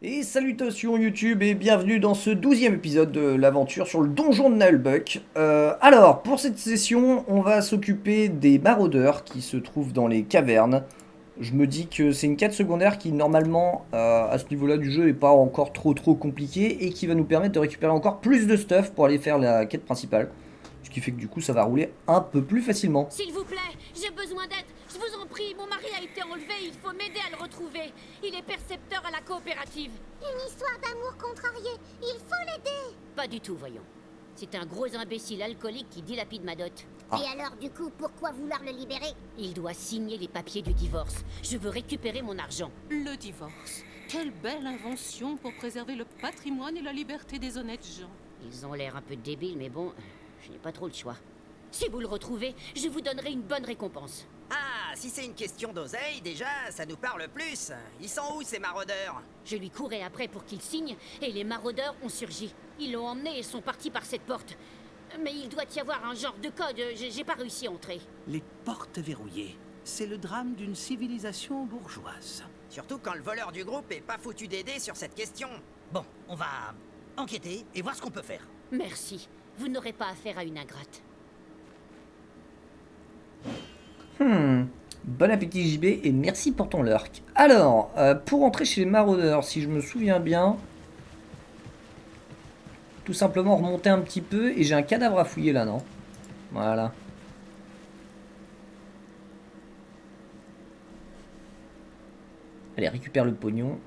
Et salutations YouTube et bienvenue dans ce 12e épisode de l'aventure sur le donjon de Nullbuck. Alors, pour cette session, on va s'occuper des maraudeurs qui se trouvent dans les cavernes. Je me dis que c'est une quête secondaire qui normalement, à ce niveau-là du jeu, est pas encore trop compliquée et qui va nous permettre de récupérer encore plus de stuff pour aller faire la quête principale. Ce qui fait que du coup, ça va rouler un peu plus facilement. S'il vous plaît, j'ai besoin d'aide. Je vous en prie, mon mari a été enlevé. Il faut m'aider à le retrouver. Il est percepteur à la coopérative. Une histoire d'amour contrarié. Il faut l'aider. Pas du tout, voyons. C'est un gros imbécile alcoolique qui dilapide ma dot. Ah. Et alors, du coup, pourquoi vouloir le libérer? Il doit signer les papiers du divorce. Je veux récupérer mon argent. Le divorce. Quelle belle invention pour préserver le patrimoine et la liberté des honnêtes gens. Ils ont l'air un peu débiles, mais bon, je n'ai pas trop le choix. Si vous le retrouvez, je vous donnerai une bonne récompense. Ah, si c'est une question d'oseille, déjà, ça nous parle plus. Ils sont où, ces maraudeurs? Je lui courais après pour qu'il signe, et les maraudeurs ont surgi. Ils l'ont emmené et sont partis par cette porte. Mais il doit y avoir un genre de code, j'ai pas réussi à entrer. Les portes verrouillées. C'est le drame d'une civilisation bourgeoise. Surtout quand le voleur du groupe est pas foutu d'aider sur cette question. Bon, on va enquêter et voir ce qu'on peut faire. Merci, vous n'aurez pas affaire à une ingrate. Bon appétit JB et merci pour ton lurk. Alors, pour entrer chez les maraudeurs, si je me souviens bien, tout simplement remonter un petit peu et j'ai un cadavre à fouiller là, non? Voilà. Allez, récupère le pognon.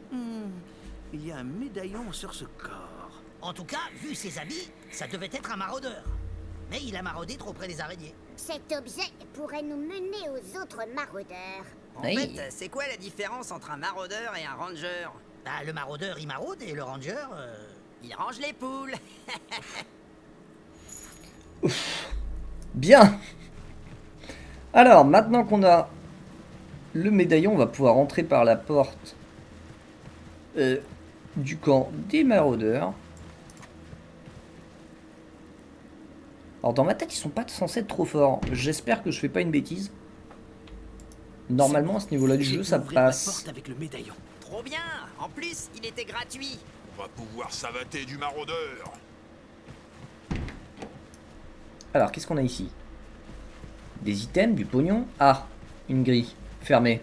Il y a un médaillon sur ce corps. En tout cas, vu ses habits, ça devait être un maraudeur. Mais il a maraudé trop près des araignées. Cet objet pourrait nous mener aux autres maraudeurs. En Oui. fait, c'est quoi la différence entre un maraudeur et un ranger? Bah, le maraudeur, il maraude et le ranger, Il range les poules. Bien. Alors, maintenant qu'on a le médaillon, on va pouvoir entrer par la porte du camp des maraudeurs. Alors dans ma tête, ils sont pas censés être trop forts. J'espère que je fais pas une bêtise. Normalement, à ce niveau-là du J'ai jeu, pu ça ouvrir la passe. porte avec le médaillon. Trop bien. En plus, il était gratuit. On va pouvoir savater du maraudeur. Alors, qu'est-ce qu'on a ici? Des items, du pognon. Ah, une grille. Fermée.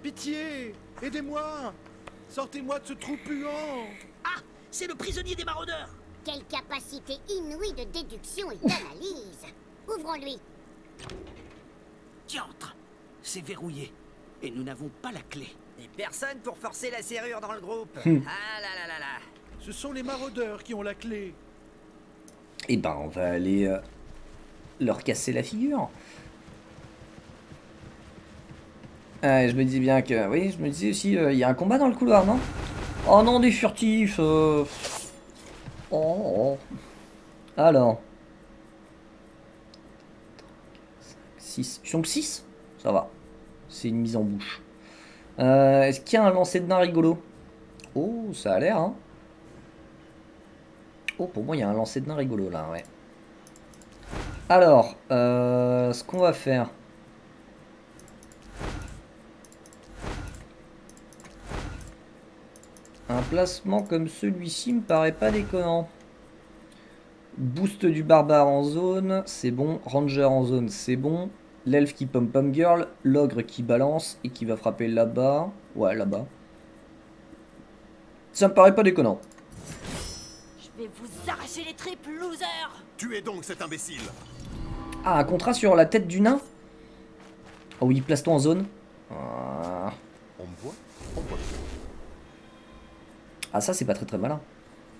Pitié! Aidez-moi! Sortez-moi de ce trou puant! Ah, c'est le prisonnier des maraudeurs. Quelle capacité inouïe de déduction et d'analyse. Ouvrons-lui. Diantre! C'est verrouillé. Et nous n'avons pas la clé. Et personne pour forcer la serrure dans le groupe. Ah là là là là. Ce sont les maraudeurs qui ont la clé. Et ben, on va aller leur casser la figure. Je me disais bien que... Oui, je me disais aussi, il y a un combat dans le couloir, non? Oh non, des furtifs. Oh. Alors. 6. Ils sont que 6? Ça va. C'est une mise en bouche. Est-ce qu'il y a un lancer de nain rigolo? Oh, ça a l'air, hein. Oh, pour moi, il y a un lancer de nain rigolo, là, ouais. Alors, ce qu'on va faire... Un placement comme celui-ci me paraît pas déconnant. Boost du barbare en zone, c'est bon. Ranger en zone, c'est bon. L'elfe qui pom-pom girl. L'ogre qui balance et qui va frapper là-bas. Ouais, là-bas. Ça me paraît pas déconnant. Je vais vous arracher les tripes, loser. Tuez donc cet imbécile. Ah, un contrat sur la tête du nain. Oh oui, place-toi en zone. Ah, On me voit? On me voit. Ah, ça, c'est pas très malin.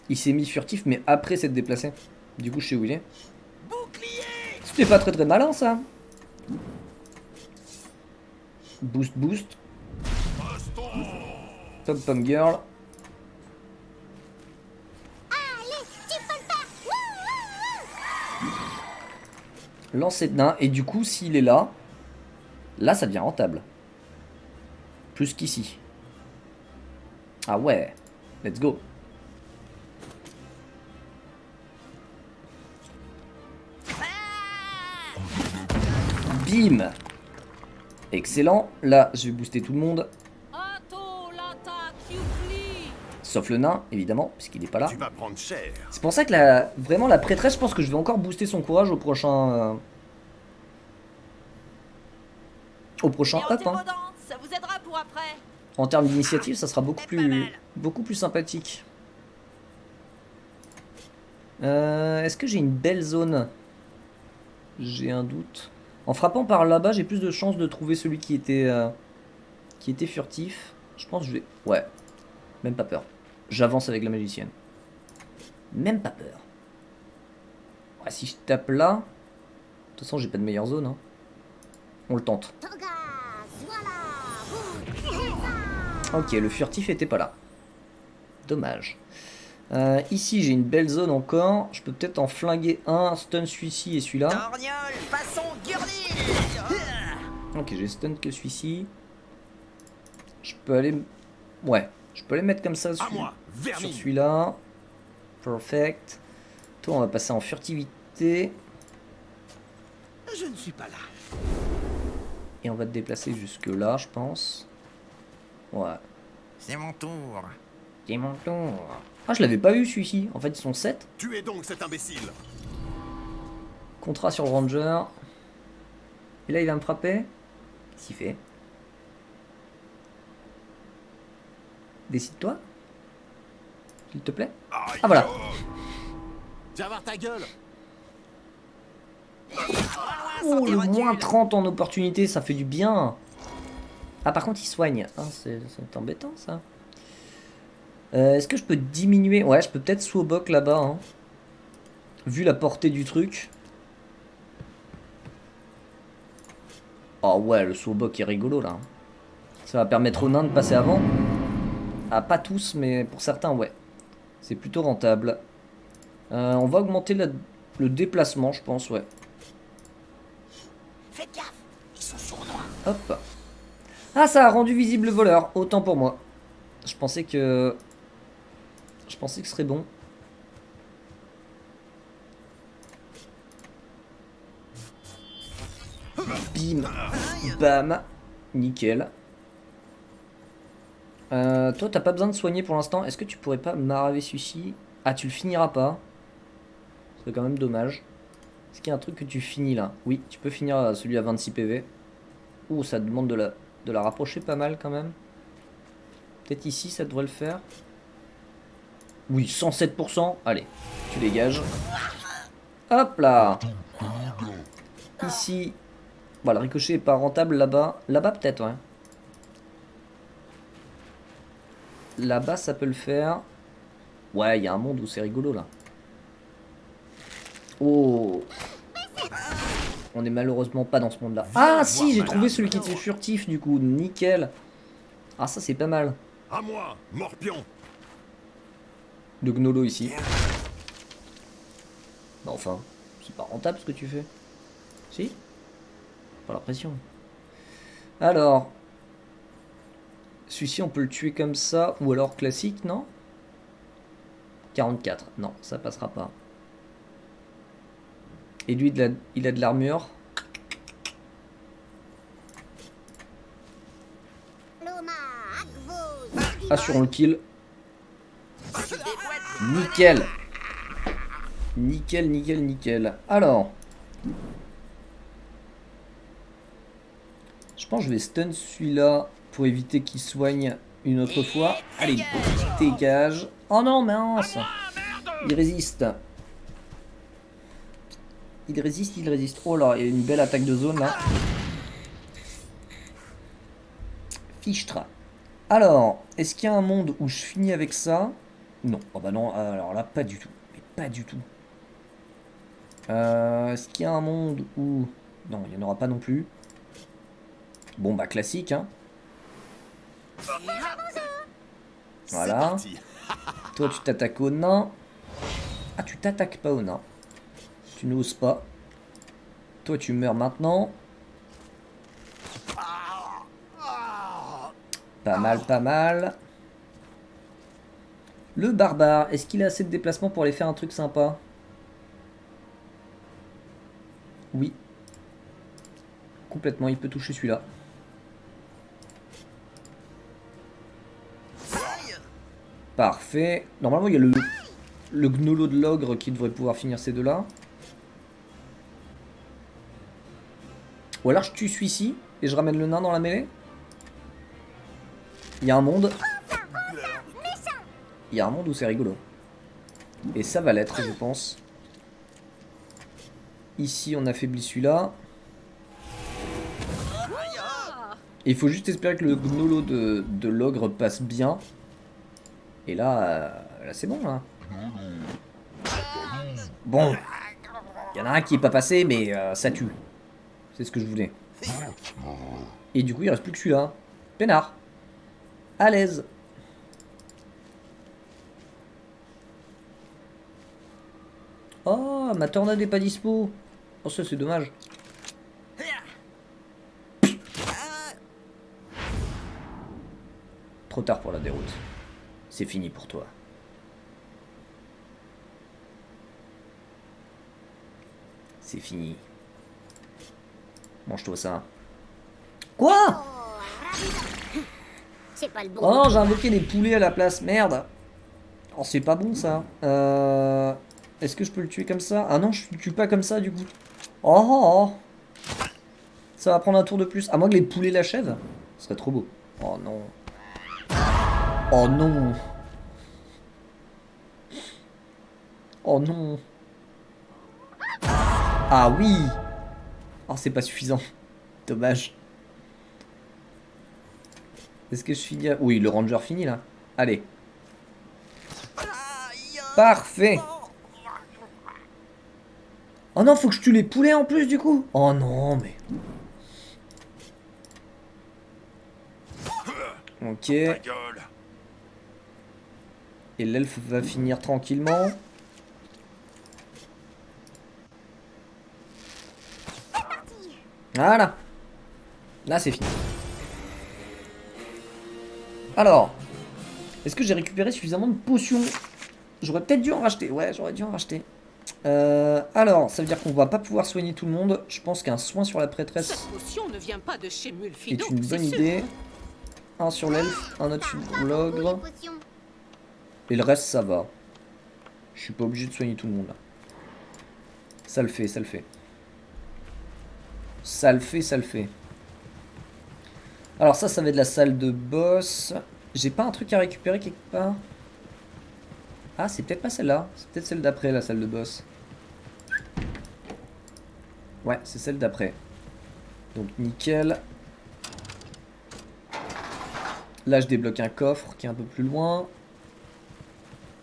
Il s'est mis furtif, mais après s'être déplacé. Du coup, je sais où il est. Bouclier! C'était pas très malin, ça. Boost, boost. Pom pom girl. Allez, tu peux le faire. Wouh, wouh, wouh. Lancer de nain. Et du coup, s'il est là, là, ça devient rentable. Plus qu'ici. Ah ouais. Let's go. Bim. Excellent. Là, je vais booster tout le monde. Atto l'attaque, Yukli. Sauf le nain, évidemment, puisqu'il n'est pas là. Tu vas prendre cher. C'est pour ça que vraiment la prêtresse, je pense que je vais encore booster son courage au prochain... Au prochain up. Hein. Ça vous aidera pour après. En termes d'initiative, ça sera beaucoup plus sympathique. Est-ce que j'ai une belle zone? J'ai un doute. En frappant par là-bas, j'ai plus de chances de trouver celui qui était furtif. Je pense que je vais... Ouais. Même pas peur. J'avance avec la magicienne. Même pas peur. Ouais, si je tape là... De toute façon, j'ai pas de meilleure zone. Hein. On le tente. Ok, le furtif était pas là. Dommage. Ici, j'ai une belle zone encore. Je peux peut-être en flinguer un. Stun celui-ci et celui-là. Torgnole, façon Gurlil. Ok, j'ai stun que celui-ci. Je peux aller... Ouais, je peux aller mettre comme ça sur celui-là. Perfect. Toi, on va passer en furtivité. Je ne suis pas là. Et on va te déplacer jusque là, je pense. Ouais. C'est mon tour. C'est mon tour. Ah, je l'avais pas vu celui-ci. En fait, ils sont 7. Tuez donc cet imbécile. Contrat sur le ranger. Et là, il va me frapper. Qu'est-ce qu'il fait? Décide-toi. S'il te plaît. Ah, voilà. Viens voir ta gueule. Oh, le moins 30 en opportunité, ça fait du bien. Ah, par contre, il soigne. Ah, c'est embêtant, ça. Est-ce que je peux diminuer? Ouais, je peux peut-être swobok là-bas. Hein. Vu la portée du truc. Oh ouais, le swobok est rigolo, là. Ça va permettre aux nains de passer avant. Ah, pas tous, mais pour certains, ouais. C'est plutôt rentable. On va augmenter le déplacement, je pense, ouais. Faites gaffe, ils sont sournois. Hop. Ah, ça a rendu visible le voleur. Autant pour moi. Je pensais que ce serait bon. Bim. Bam. Nickel. Toi, t'as pas besoin de soigner pour l'instant. Est-ce que tu pourrais pas m'arriver celui-ci? Ah, tu le finiras pas. C'est quand même dommage. Est-ce qu'il y a un truc que tu finis là? Oui, tu peux finir celui à 26 PV. Ouh, ça demande de la rapprocher pas mal quand même. Peut-être ici, ça devrait le faire. Oui, 107%. Allez, tu dégages. Hop là. Ici. Voilà, le ricochet est pas rentable là-bas. Là-bas peut-être, ouais. Là-bas, ça peut le faire. Ouais, il y a un monde où c'est rigolo là. Oh. On est malheureusement pas dans ce monde-là. Ah si, j'ai trouvé celui qui était furtif du coup. Nickel. Ah ça c'est pas mal. À moi, morpion. De Gnolo ici. Bah enfin, c'est pas rentable ce que tu fais. Si? Pas l'impression. Alors. Celui-ci on peut le tuer comme ça. Ou alors classique, non? 44. Non, ça passera pas. Et lui, il a de l'armure. Assurons le kill. Nickel. Nickel, nickel, nickel. Alors. Je pense que je vais stun celui-là pour éviter qu'il soigne une autre fois. Allez, dégage. Oh non, mince. Il résiste. Il résiste, il résiste. Oh là, il y a une belle attaque de zone là. Fichtra. Alors, est-ce qu'il y a un monde où je finis avec ça? Non. Oh bah non, alors là, pas du tout. Mais pas du tout. Est-ce qu'il y a un monde où... Non, il n'y en aura pas non plus. Bon bah classique, hein. Voilà. Toi, tu t'attaques au nain. Ah, tu t'attaques pas au nain. Tu n'oses pas. Toi, tu meurs maintenant. Pas mal, pas mal. Le barbare, est-ce qu'il a assez de déplacement pour aller faire un truc sympa? Oui. Complètement, il peut toucher celui-là. Parfait. Normalement, il y a le gnolo de l'ogre qui devrait pouvoir finir ces deux-là. Ou alors je tue celui-ci et je ramène le nain dans la mêlée. Il y a un monde. Il y a un monde où c'est rigolo. Et ça va l'être, je pense. Ici, on affaiblit celui-là. Il faut juste espérer que le gnolo de l'ogre passe bien. Et là, là c'est bon, là. Bon. Il y en a un qui est pas passé, mais ça tue. C'est ce que je voulais. Et du coup, il reste plus que celui-là. Peinard. À l'aise. Oh, ma tornade est pas dispo. Oh, ça c'est dommage. Trop tard pour la déroute. C'est fini pour toi. C'est fini. Mange-toi ça. Quoi? C'est pas le bon. Oh non, j'ai invoqué des poulets à la place. Merde. Oh, c'est pas bon ça. Est-ce que je peux le tuer comme ça? Ah non, je le tue pas comme ça du coup. Oh. Ça va prendre un tour de plus. À moins que les poulets l'achèvent. Ce serait trop beau. Oh non. Oh non. Oh non. Ah oui. Oh, c'est pas suffisant. Dommage. Est-ce que je finis? Oui, le ranger finit là. Allez. Parfait. Oh non, faut que je tue les poulets en plus du coup. Oh non, mais... Ok. Et l'elfe va finir tranquillement. Voilà. Là, c'est fini. Alors. Est-ce que j'ai récupéré suffisamment de potions? J'aurais peut-être dû en racheter. Ouais, j'aurais dû en racheter. Alors, ça veut dire qu'on va pas pouvoir soigner tout le monde. Je pense qu'un soin sur la prêtresse Cette potion ne vient pas de chez Mulfido, est une bonne c'est sûr. idée. Un sur l'elfe, un autre sur Pour l'ogre. les potions. Et le reste, ça va. Je suis pas obligé de soigner tout le monde là. Ça le fait, ça le fait. Ça le fait, ça le fait. Alors ça va être la salle de boss. J'ai pas un truc à récupérer quelque part? Ah, c'est peut-être pas celle-là. C'est peut-être celle d'après, la salle de boss. Ouais, c'est celle d'après. Donc nickel. Là, je débloque un coffre qui est un peu plus loin.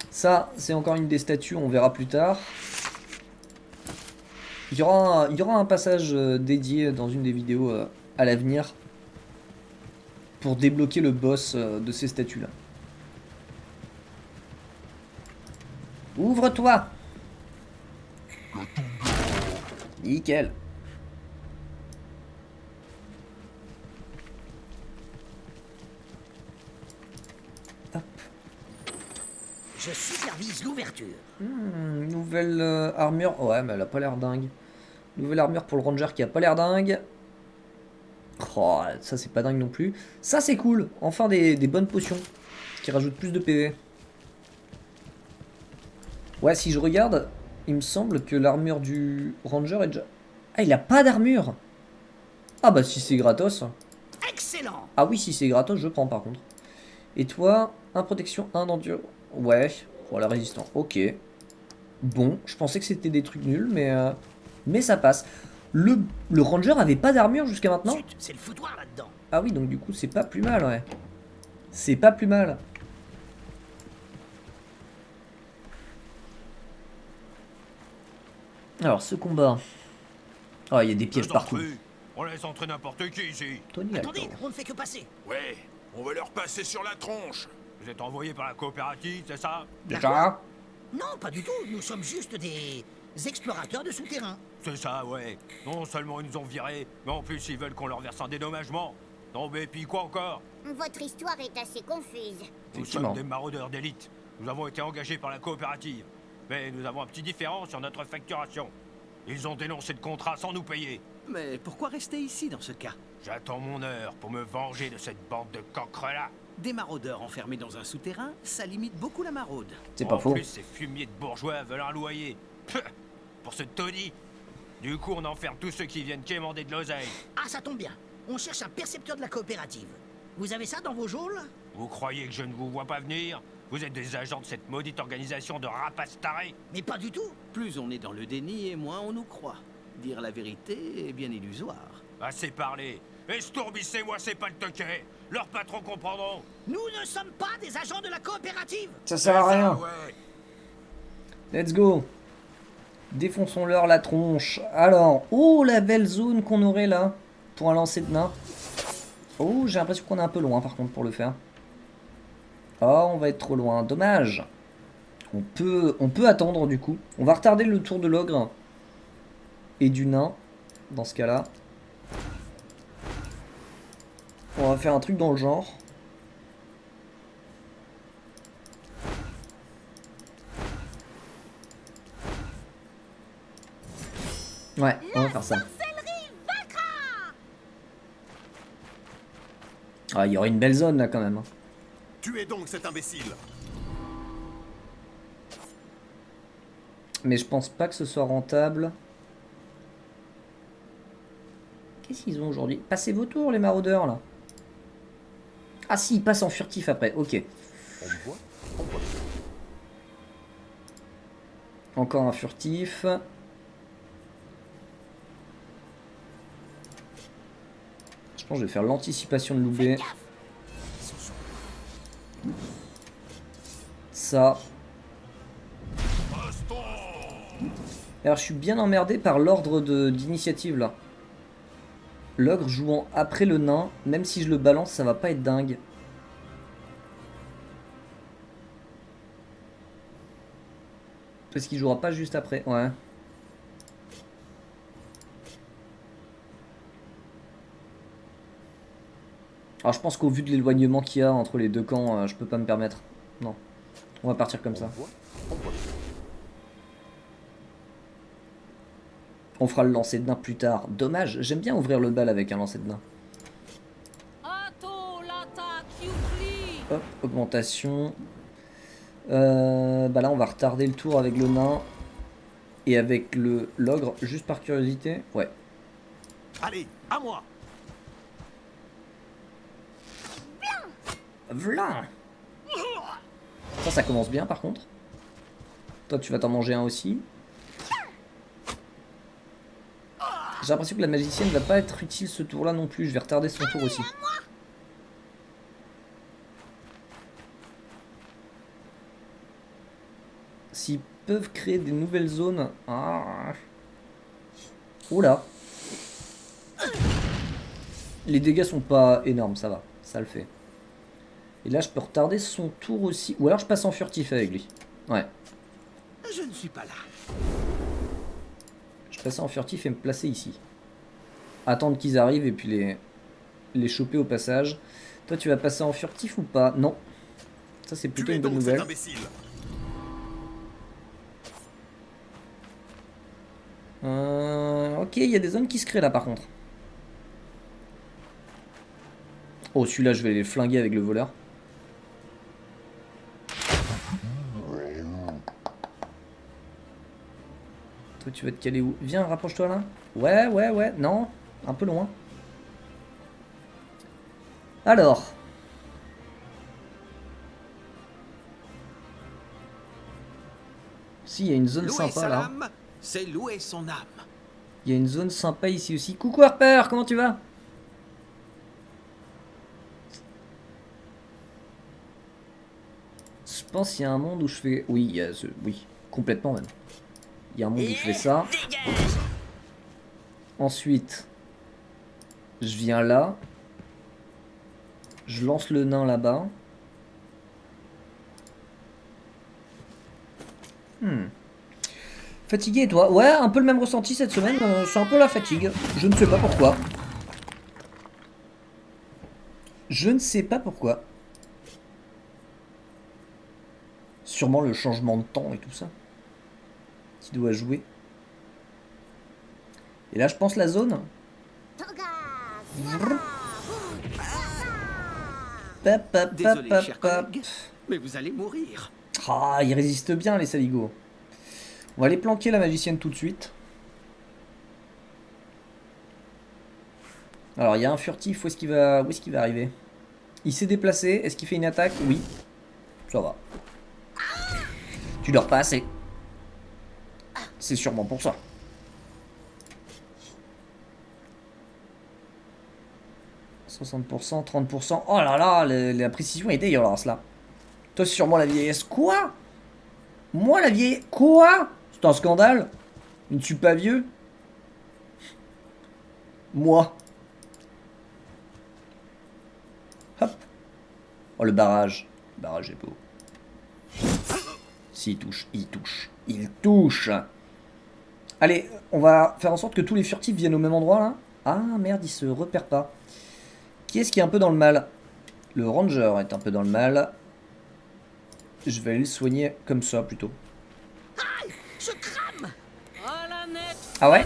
Ça, c'est encore une des statues, on verra plus tard. Il y aura un passage dédié dans une des vidéos à l'avenir pour débloquer le boss de ces statues-là. Ouvre-toi! Nickel. Hop. Je supervise l'ouverture. Nouvelle armure. Ouais, mais elle a pas l'air dingue. Nouvelle armure pour le ranger qui a pas l'air dingue. Oh, ça c'est pas dingue non plus. Ça c'est cool. Enfin des bonnes potions qui rajoutent plus de PV. Ouais, si je regarde, il me semble que l'armure du ranger est déjà... Ah, il a pas d'armure. Ah bah si c'est gratos. Excellent. Ah oui, si c'est gratos, je prends par contre. Et toi, un protection, un endure. Ouais, voilà, résistant. Ok. Bon, je pensais que c'était des trucs nuls, mais ça passe. Le ranger avait pas d'armure jusqu'à maintenant? Zut, c'est le foutoir là-dedans. Ah oui, donc du coup, c'est pas plus mal, ouais. C'est pas plus mal. Alors, ce combat... Ah, il y a des pièges partout. On laisse entrer n'importe qui ici. Tony, Attendez, attends. on ne fait que passer. Ouais, on va leur passer sur la tronche. Vous êtes envoyé par la coopérative, c'est ça? Déjà? Non, pas du tout. Nous sommes juste des explorateurs de souterrain. C'est ça, ouais. Non seulement ils nous ont virés, mais en plus ils veulent qu'on leur verse un dédommagement. Non mais puis quoi encore? Votre histoire est assez confuse. Nous Effectivement. sommes des maraudeurs d'élite. Nous avons été engagés par la coopérative. Mais nous avons un petit différent sur notre facturation. Ils ont dénoncé le contrat sans nous payer. Mais pourquoi rester ici dans ce cas? J'attends mon heure pour me venger de cette bande de cancres-là. Des maraudeurs enfermés dans un souterrain, ça limite beaucoup la maraude. C'est pas faux. En plus, ces fumiers de bourgeois veulent un loyer. Peuh, pour ce taudis. Du coup, on enferme tous ceux qui viennent quémander de l'oseille. Ah, ça tombe bien. On cherche un percepteur de la coopérative. Vous avez ça dans vos geôles? Vous croyez que je ne vous vois pas venir? Vous êtes des agents de cette maudite organisation de rapaces tarés? Mais pas du tout. Plus on est dans le déni et moins on nous croit. Dire la vérité est bien illusoire. Assez parlé. Estourbissez-moi, c'est pas le toquet. Leurs patrons comprendront. Nous ne sommes pas des agents de la coopérative. Ça sert à rien. Ouais. Let's go. Défonçons-leur la tronche. Alors, oh la belle zone qu'on aurait là pour un lancer de nain. Oh, j'ai l'impression qu'on est un peu loin par contre pour le faire. Oh, on va être trop loin. Dommage. On peut attendre du coup. On va retarder le tour de l'ogre et du nain dans ce cas-là. On va faire un truc dans le genre. Ouais, on va faire ça. Ah, il y aurait une belle zone là quand même. Tuez donc cet imbécile. Mais je pense pas que ce soit rentable. Qu'est-ce qu'ils ont aujourd'hui? Passez vos tours les maraudeurs là. Ah si, ils passent en furtif après, ok. Encore un furtif. Je pense que je vais faire l'anticipation de Loubet. Ça. Alors je suis bien emmerdé par l'ordre d'initiative là. L'ogre jouant après le nain, même si je le balance, ça va pas être dingue. Parce qu'il jouera pas juste après, ouais. Alors je pense qu'au vu de l'éloignement qu'il y a entre les deux camps, je peux pas me permettre. Non. On va partir comme ça. On fera le lancer de nain plus tard. Dommage, j'aime bien ouvrir le bal avec un lancer de nain. Hop, augmentation. Bah là on va retarder le tour avec le nain. Et avec l'ogre, juste par curiosité. Ouais. Allez, à moi. V'là. Ça commence bien par contre. Toi tu vas t'en manger un aussi. J'ai l'impression que la magicienne va pas être utile ce tour là non plus. Je vais retarder son tour aussi. S'ils peuvent créer des nouvelles zones. Ah. Oula. Les dégâts sont pas énormes, ça va. Ça le fait. Et là je peux retarder son tour aussi. Ou alors je passe en furtif avec lui. Ouais. Je ne suis pas là. Je passe en furtif et me placer ici. Attendre qu'ils arrivent et puis les choper au passage. Toi tu vas passer en furtif ou pas? Non. Ça c'est plutôt une bonne nouvelle. Ok, il y a des zones qui se créent là par contre. Oh celui-là je vais les flinguer avec le voleur. Toi tu vas te caler où? Viens, rapproche-toi là. Ouais, non, un peu loin. Alors. Si, il y a une zone sympa là. C'est louer son âme. Il y a une zone sympa ici aussi. Coucou Harper, comment tu vas? Je pense qu'il y a un monde où je fais... Oui, il y a oui, complètement même. Il y a un monde où je fais ça. Ensuite, je viens là. Je lance le nain là-bas. Fatigué toi? Ouais, un peu le même ressenti cette semaine. C'est un peu la fatigue. Je ne sais pas pourquoi. Je ne sais pas pourquoi. Sûrement le changement de temps et tout ça. Qui doit jouer. Et là, je pense la zone. Désolé, cher collègue, mais vous allez mourir. Ah, ils résistent bien, les saligots. On va aller planquer la magicienne tout de suite. Alors, il y a un furtif. Où est-ce qu'il va arriver? Il s'est déplacé. Est-ce qu'il fait une attaque? Oui. Ça va. Tu dors pas assez. C'est sûrement pour ça. « 60%, 30%. Oh là là, la précision est dégueulasse là. Toi, c'est sûrement la vieillesse. Quoi? Moi, la vieillesse? Quoi? C'est un scandale. Je ne suis pas vieux. Moi. Hop. Oh, le barrage. Le barrage est beau. S'il touche, il touche. Il touche. Allez, on va faire en sorte que tous les furtifs viennent au même endroit là. Ah merde, il se repère pas. Qui est-ce qui est un peu dans le mal? Le ranger est un peu dans le mal. Je vais aller le soigner comme ça plutôt. Aïe, je crame. Ah ouais?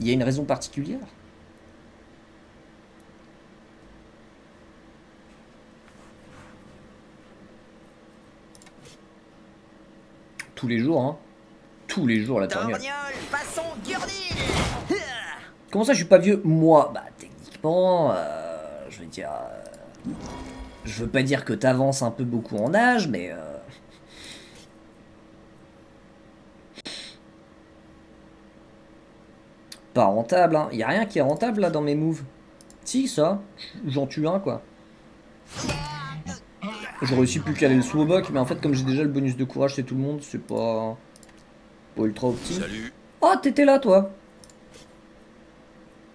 Il y a une raison particulière? Tous les jours, hein. Tous les jours, la torgnole. Façon Gurdil. Comment ça, je suis pas vieux? Moi, bah, techniquement, je veux dire... je veux pas dire que t'avances un peu beaucoup en âge, mais... pas rentable, hein. Y a rien qui est rentable, là, dans mes moves. Si, ça. J'en tue un, quoi. J'aurais aussi pu caler le slowbuck, mais en fait, comme j'ai déjà le bonus de courage, c'est tout le monde, c'est pas... pas ultra optique. Salut. Oh, t'étais là, toi.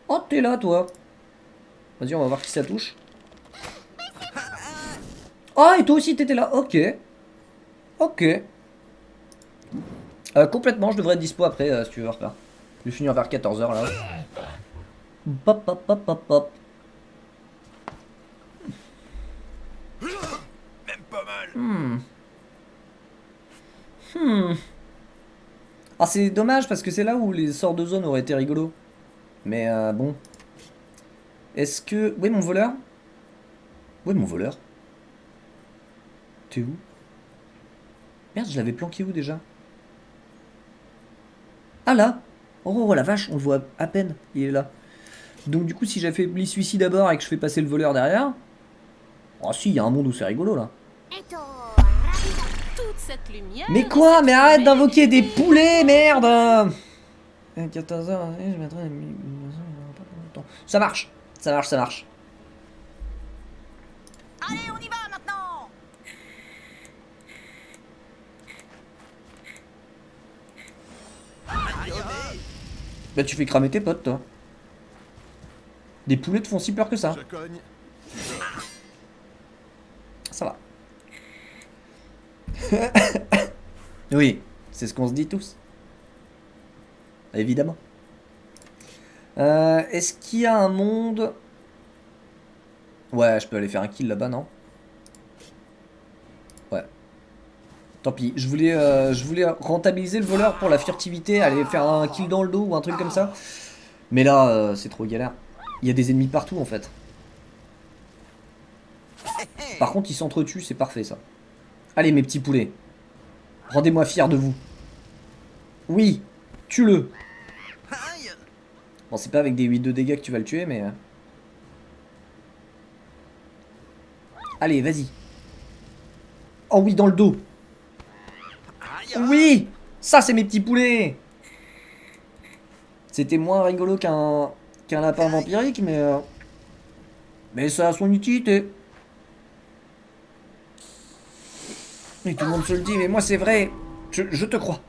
Oh, t'es là, toi. Vas-y, on va voir qui ça touche. Ah, et toi aussi, t'étais là. Ok. Ok. Complètement, je devrais être dispo après, si tu veux refaire. Je vais finir vers 14h, là. Pop, pop, pop, pop, pop. Même pas mal. Ah, c'est dommage, parce que c'est là où les sorts de zone auraient été rigolos. Mais, bon. Est-ce que... Où est mon voleur? Où est mon voleur? T'es où? Merde, je l'avais planqué où déjà? Ah là! Oh la vache, on le voit à peine, il est là. Donc du coup, si j'affaiblis celui-ci d'abord et que je fais passer le voleur derrière... Oh si, il y a un monde où c'est rigolo là. Toute cette lumière. Mais quoi? Mais arrête d'invoquer des poulets, merde! 14h, je mettrai... Ça marche, ça marche, ça marche. Allez, on y va maintenant. Bah tu fais cramer tes potes, toi. Des poulets te font si peur que ça. Je cogne. Ça va. Oui, c'est ce qu'on se dit tous. Évidemment. Est-ce qu'il y a un monde... Ouais, je peux aller faire un kill là-bas, non? Ouais. Tant pis, je voulais rentabiliser le voleur pour la furtivité, aller faire un kill dans le dos ou un truc comme ça. Mais là, c'est trop galère. Il y a des ennemis partout, en fait. Par contre, ils s'entretuent, c'est parfait, ça. Allez, mes petits poulets. Rendez-moi fier de vous. Oui, tue-le. Bon, c'est pas avec des 8 de dégâts que tu vas le tuer, mais... Allez, vas-y. Oh oui, dans le dos. Oui, ça, c'est mes petits poulets. C'était moins rigolo qu'un lapin vampirique, mais ça a son utilité. Et tout le monde se le dit, mais moi, c'est vrai. Je te crois.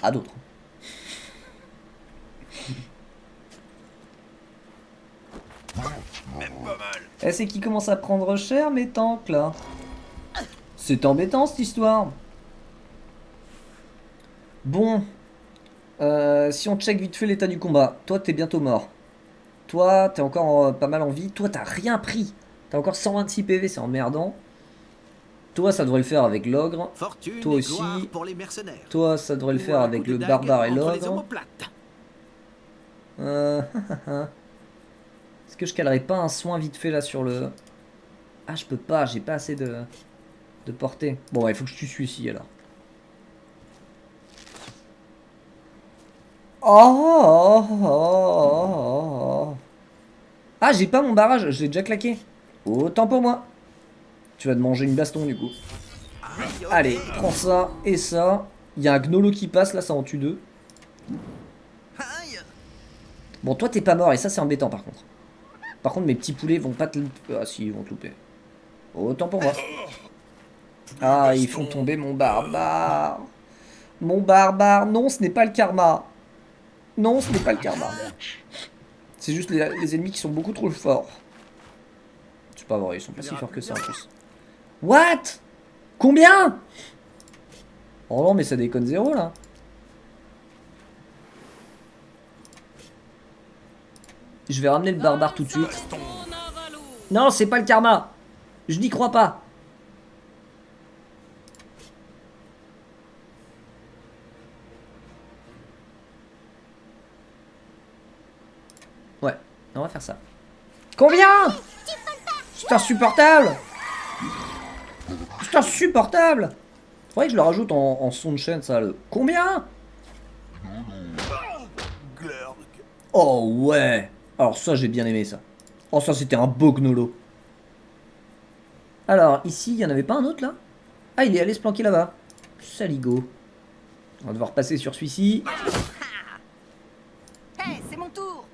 À d'autres. Même pas mal. Eh, c'est qui commence à prendre cher, mes tanks, là. C'est embêtant, cette histoire. Bon. Si on check vite fait l'état du combat. Toi, t'es bientôt mort. Toi, t'es encore pas mal en vie. Toi, t'as rien pris. T'as encore 126 PV, c'est emmerdant. Toi, ça devrait le faire avec l'ogre. Fortune Toi et aussi. gloire pour les mercenaires. Toi, ça devrait le Ou faire un avec coup de le dague barbare et entre les l'ogre. omoplates. Est-ce que je calerais pas un soin vite fait là sur le... Ah, je peux pas, j'ai pas assez de portée. Bon, il faut que je tue celui-ci alors. Oh. Ah, j'ai pas mon barrage, je l'ai déjà claqué. Autant pour moi. Tu vas te manger une baston du coup. Allez, prends ça et ça. Il y a un gnolo qui passe, là ça en tue 2. Bon, toi t'es pas mort et ça c'est embêtant par contre. Par contre mes petits poulets vont pas te... Ah si, ils vont te louper. Autant pour moi. Ah, ils font tomber mon barbare. Mon barbare. Non, ce n'est pas le karma. Non, ce n'est pas le karma. C'est juste les ennemis qui sont beaucoup trop forts. C'est pas vrai, ils sont pas si forts que ça en plus. What? Combien? Oh non, mais ça déconne zéro là. Je vais ramener le barbare tout de suite. Non, c'est pas le karma. Je n'y crois pas. Ouais, on va faire ça. Combien? C'est insupportable. C'est insupportable. Faudrait que je le rajoute en son de chaîne, ça. Le... Combien? Oh ouais. Alors ça, j'ai bien aimé ça. Oh, ça, c'était un beau gnolo. Alors, ici, il y en avait pas un autre, là? Ah, il est allé se planquer là-bas. Saligo. On va devoir passer sur celui-ci. Hey, c'est mon tour.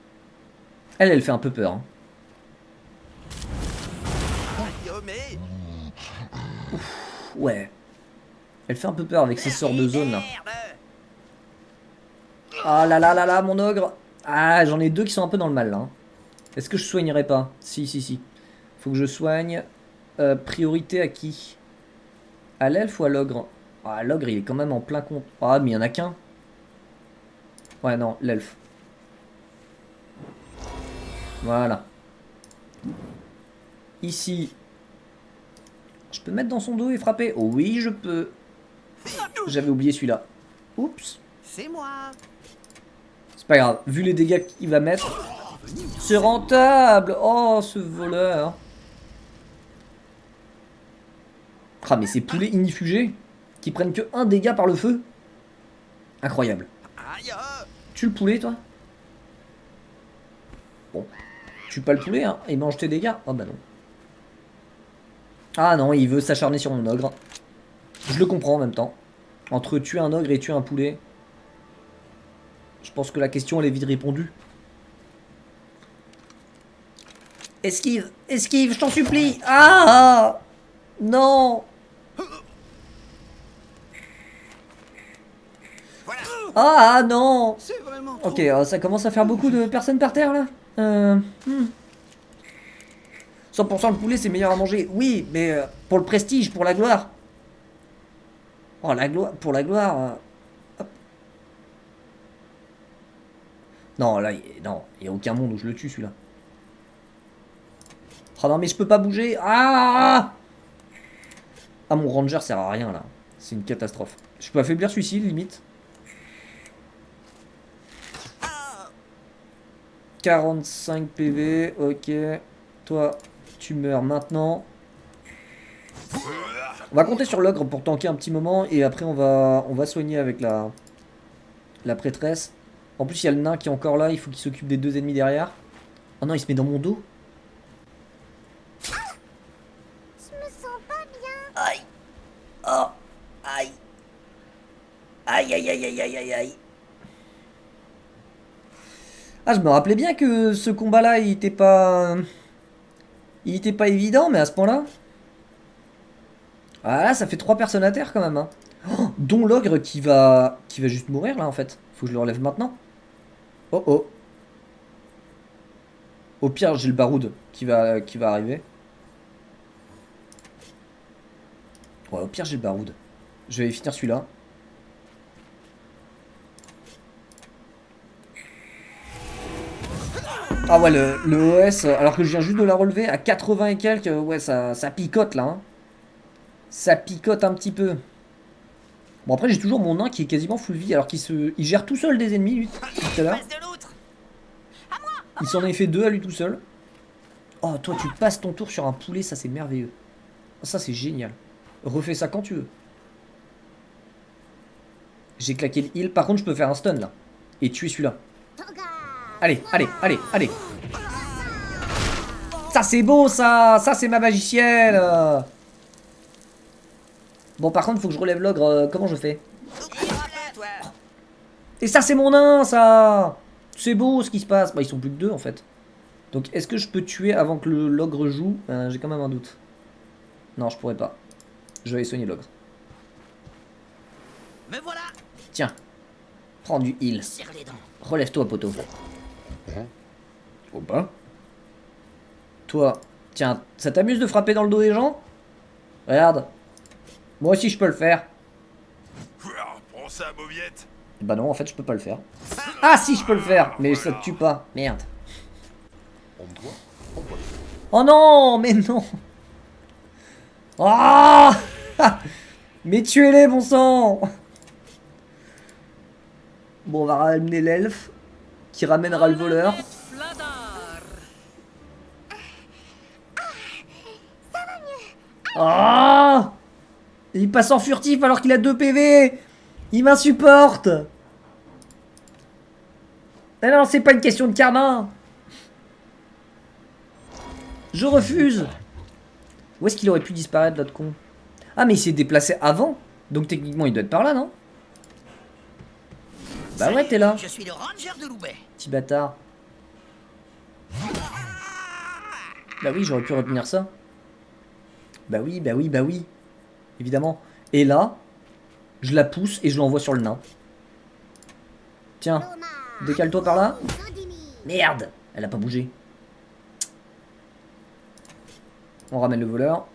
Elle fait un peu peur. Hein. Ouf, ouais. Elle fait un peu peur avec ses sorts de zone, là. Ah là là là là, mon ogre. Ah, j'en ai 2 qui sont un peu dans le mal, là. Hein. Est-ce que je soignerai pas? Si. Faut que je soigne. Priorité à qui? À l'elfe ou à l'ogre? Ah, l'ogre, il est quand même en plein compte. Ah, mais il y en a qu'un. Ouais, non, l'elfe. Voilà. Ici. Je peux me mettre dans son dos et frapper? Oh oui, je peux. J'avais oublié celui-là. Oups. C'est moi. C'est pas grave. Vu les dégâts qu'il va mettre, c'est rentable. Oh, ce voleur. Ah, mais ces poulets inifugés qui prennent que 1 dégât par le feu. Incroyable. Tu le poulet, toi? Bon. Tue pas le poulet, hein, et mange tes dégâts. Oh bah non. Ah non, il veut s'acharner sur mon ogre. Je le comprends en même temps. Entre tuer un ogre et tuer un poulet, je pense que la question elle est vite répondue. Esquive, esquive, je t'en supplie. Ah non. Ah non. Ok, ça commence à faire beaucoup de personnes par terre là. 100% le poulet c'est meilleur à manger. Oui, mais pour le prestige, pour la gloire. Oh la gloire, pour la gloire. Hop. Non, là, non, il n'y a aucun monde où je le tue celui-là. Oh non, mais je peux pas bouger. Ah, mon ranger sert à rien là. C'est une catastrophe. Je peux affaiblir celui-ci, limite. 45 PV, ok. Toi, tu meurs maintenant. On va compter sur l'ogre pour tanker un petit moment. Et après, on va soigner avec la prêtresse. En plus, il y a le nain qui est encore là. Il faut qu'il s'occupe des 2 ennemis derrière. Oh non, il se met dans mon dos. Je me sens pas bien. Aïe. Oh. Aïe. Aïe, aïe, aïe, aïe, aïe, aïe, aïe. Ah, je me rappelais bien que ce combat-là, il était pas évident, mais à ce point-là. Ah là, ça fait 3 personnes à terre quand même. Hein. Oh, dont l'ogre qui va juste mourir là en fait. Faut que je le relève maintenant. Oh oh. Au pire, j'ai le baroud qui va arriver. Ouais, au pire, j'ai le baroud. Je vais finir celui-là. Ah ouais, le OS, alors que je viens juste de la relever à 80 et quelques, ouais, ça picote là. Hein. Ça picote un petit peu. Bon, après, j'ai toujours mon nain qui est quasiment full vie, alors il gère tout seul des ennemis, lui, tout à l'heure. Il s'en est fait 2 à lui tout seul. Oh, toi, tu passes ton tour sur un poulet, ça, c'est merveilleux. Ça, c'est génial. Refais ça quand tu veux. J'ai claqué le heal. Par contre, je peux faire un stun, là. Et tuer celui-là. Allez, allez, allez, allez. Ça, c'est beau, ça. Ça, c'est ma magicienne. Bon, par contre, il faut que je relève l'ogre. Comment je fais? Et ça, c'est mon nain, ça. C'est beau, ce qui se passe. Bah, ils sont plus que 2, en fait. Donc, est-ce que je peux tuer avant que l'ogre joue? J'ai quand même un doute. Non, je pourrais pas. Je vais aller soigner l'ogre. Me voilà. Tiens. Prends du heal. Serre les dents. Relève-toi, poteau. Oh bah. Toi, tiens, ça t'amuse de frapper dans le dos des gens? Regarde. Moi aussi, je peux le faire. Prends ça, mauviette. Bah non, en fait, je peux pas le faire. Ah si, je peux le faire, mais ça te tue pas. Merde. Oh non, mais non. Ah. Mais tuez-les, bon sang. Bon, on va ramener l'elfe qui ramènera le voleur. Ah. Il passe en furtif alors qu'il a 2 PV. Il m'insupporte. Ah non, c'est pas une question de karma. Je refuse. Où est-ce qu'il aurait pu disparaître, l'autre con? Ah, mais il s'est déplacé avant. Donc techniquement, il doit être par là, non? Bah ouais, t'es là. Je suis le ranger de Loubet. Petit bâtard. Bah oui, j'aurais pu retenir ça. Bah oui, bah oui, bah oui. Évidemment. Et là, je la pousse et je l'envoie sur le nain. Tiens, décale-toi par là. Merde, elle a pas bougé. On ramène le voleur.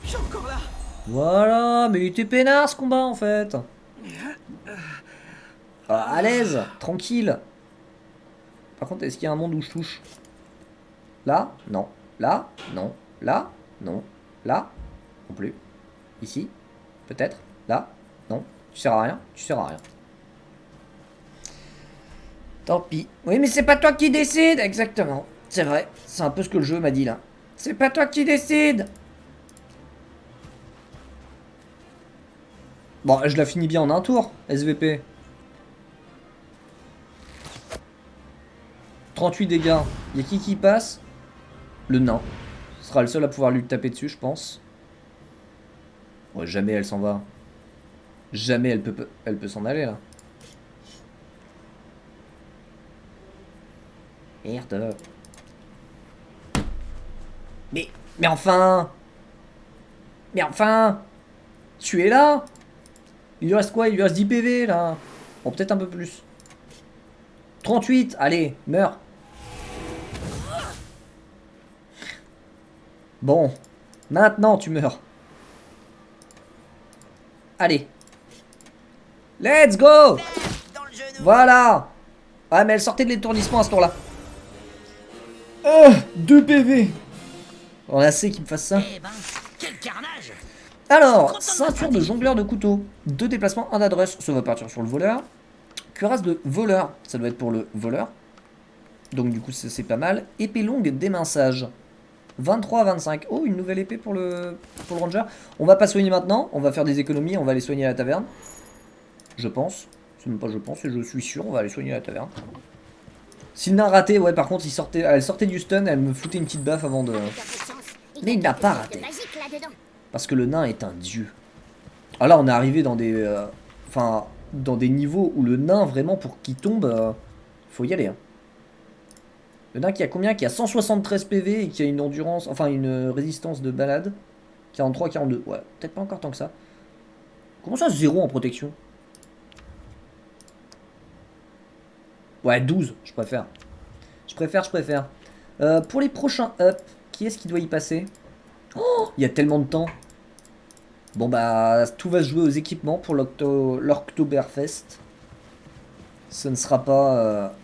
Je suis encore là. Voilà, mais il était peinard ce combat en fait. Ah, à l'aise, tranquille. Par contre, est-ce qu'il y a un monde où je touche? Là? Non. Là? Non. Là? Non. Là? Non plus. Ici? Peut-être? Là? Non. Tu sers à rien? Tu sers à rien. Tant pis. Oui, mais c'est pas toi qui décide. Exactement. C'est vrai. C'est un peu ce que le jeu m'a dit là. C'est pas toi qui décide. Bon, je la finis bien en un tour, SVP. 38 dégâts. Il y a qui passe? Le nain. Ce sera le seul à pouvoir lui taper dessus, je pense. Ouais, jamais elle s'en va. Jamais elle peut s'en aller, là. Merde. Mais enfin! Mais enfin! Tu es là? Il lui reste quoi? Il lui reste 10 PV, là. Bon, peut-être un peu plus. 38! Allez, meurs! Bon. Maintenant, tu meurs. Allez. Let's go! Voilà! Ah, mais elle sortait de l'étourdissement à ce tour-là. 2 PV! On a assez qu'il me fasse ça. Eh ben, quel carnage! Alors, ceinture de jongleur de couteau. 2 déplacements, 1 d'adresse. Ça va partir sur le voleur. Cuirasse de voleur. Ça doit être pour le voleur. Donc du coup, c'est pas mal. Épée longue d'éminçage. 23 à 25. Oh, une nouvelle épée pour le ranger. On va pas soigner maintenant. On va faire des économies. On va aller soigner à la taverne. Je pense. C'est même pas je pense, je suis sûr. On va aller soigner à la taverne. Si le nain raté, ouais, par contre, elle sortait du stun. Elle me foutait une petite baffe avant de... Mais il n'a pas raté. Parce que le nain est un dieu. Ah là, on est arrivé dans des... Enfin, dans des niveaux où le nain, vraiment, pour qu'il tombe, faut y aller. Hein. Le nain qui a combien? Qui a 173 PV et qui a une endurance... Enfin, une résistance de balade. 43, 42. Ouais, peut-être pas encore tant que ça. Comment ça, 0 en protection? Ouais, 12, je préfère. Je préfère. Pour les prochains up, qui est-ce qui doit y passer? Oh, il y a tellement de temps. Bon bah, tout va se jouer aux équipements pour l'Oktoberfest. Ce ne sera pas...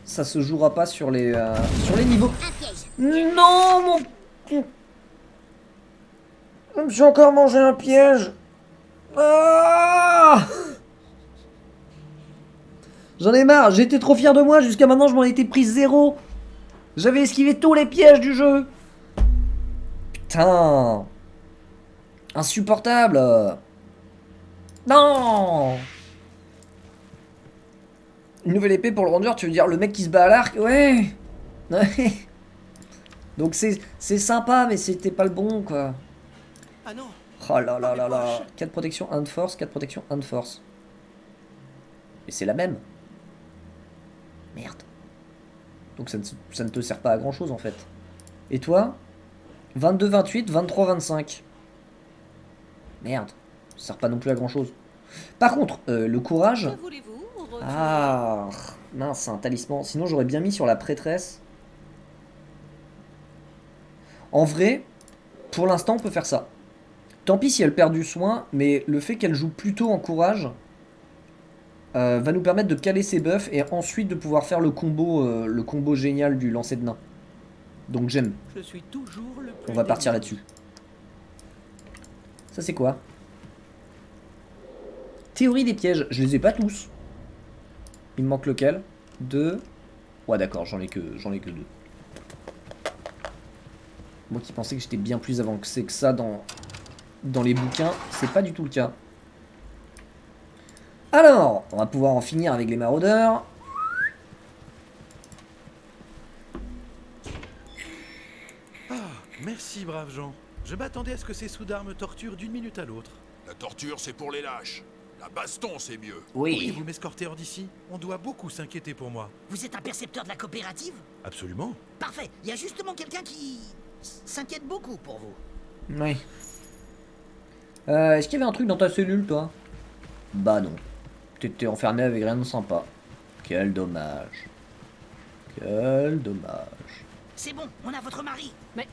ça se jouera pas sur les niveaux. Un piège. Non, mon... Je me suis encore mangé un piège. Ah, j'en ai marre, j'étais trop fier de moi, jusqu'à maintenant je m'en étais pris 0. J'avais esquivé tous les pièges du jeu. Putain. Insupportable. Non. Une nouvelle épée pour le ranger, tu veux dire le mec qui se bat à l'arc? Ouais. Ouais. Donc c'est sympa, mais c'était pas le bon, quoi. Ah non. Oh là là là là. 4 protection, 1 de force, 4 protection, 1 de force. Et c'est la même. Merde. Donc ça ne te sert pas à grand chose en fait. Et toi? 22, 28, 23, 25. Merde. Ça sert pas non plus à grand chose. Par contre, le courage... Que voulez-vous retourner? Ah, mince, un talisman. Sinon j'aurais bien mis sur la prêtresse. En vrai, pour l'instant on peut faire ça. Tant pis si elle perd du soin, mais le fait qu'elle joue plutôt en courage va nous permettre de caler ses buffs et ensuite de pouvoir faire le combo génial du lancer de nain. Donc j'aime. Je suis toujours le plus On va partir délicat. là-dessus. Ça c'est quoi? Théorie des pièges. Je les ai pas tous. Il me manque lequel? 2. Ouais d'accord, j'en ai que 2. Moi qui pensais que j'étais bien plus avancé que ça dans les bouquins, c'est pas du tout le cas. Alors, on va pouvoir en finir avec les maraudeurs. Ah, merci, braves gens. Je m'attendais à ce que ces soudards me torturent d'une minute à l'autre. La torture, c'est pour les lâches. La baston, c'est mieux. Pourriez-vous m'escorter hors d'ici? On doit beaucoup s'inquiéter pour moi. Vous êtes un percepteur de la coopérative? Absolument. Parfait. Il y a justement quelqu'un qui s'inquiète beaucoup pour vous. Oui. Est-ce qu'il y avait un truc dans ta cellule, toi? Bah non. T'étais enfermé avec rien de sympa. Quel dommage. Quel dommage. C'est bon, on a votre mari. Mais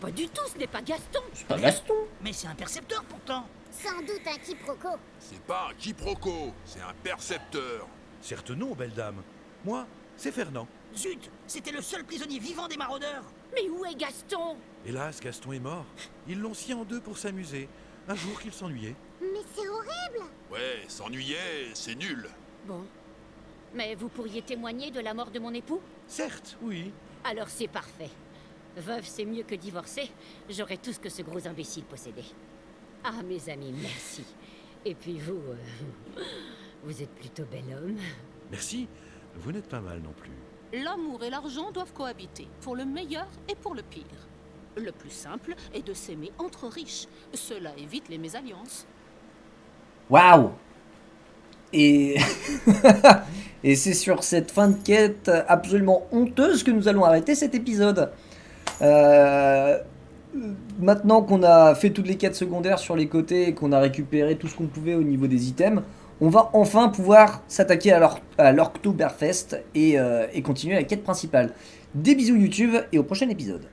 pas du tout, ce n'est pas Gaston. C'est pas Gaston. Mais c'est un percepteur pourtant. Sans doute un quiproquo. C'est pas un quiproquo, c'est un percepteur. Certes non, belle dame. Moi, c'est Fernand. Zut, c'était le seul prisonnier vivant des maraudeurs. Mais où est Gaston? Hélas, Gaston est mort. Ils l'ont scié en deux pour s'amuser. Un jour qu'il s'ennuyait. Mais c'est horrible. Ouais, s'ennuyer, c'est nul. Bon. Mais vous pourriez témoigner de la mort de mon époux? Certes, oui. Alors c'est parfait. Veuve, c'est mieux que divorcer. J'aurais tout ce que ce gros imbécile possédait. Ah, mes amis, merci. Et puis vous, vous êtes plutôt bel homme. Merci. Vous n'êtes pas mal non plus. L'amour et l'argent doivent cohabiter, pour le meilleur et pour le pire. Le plus simple est de s'aimer entre riches. Cela évite les mésalliances. Waouh. Et... Et c'est sur cette fin de quête absolument honteuse que nous allons arrêter cet épisode. Maintenant qu'on a fait toutes les quêtes secondaires sur les côtés et qu'on a récupéré tout ce qu'on pouvait au niveau des items, on va enfin pouvoir s'attaquer à l'Oktoberfest et continuer la quête principale. Des bisous YouTube et au prochain épisode.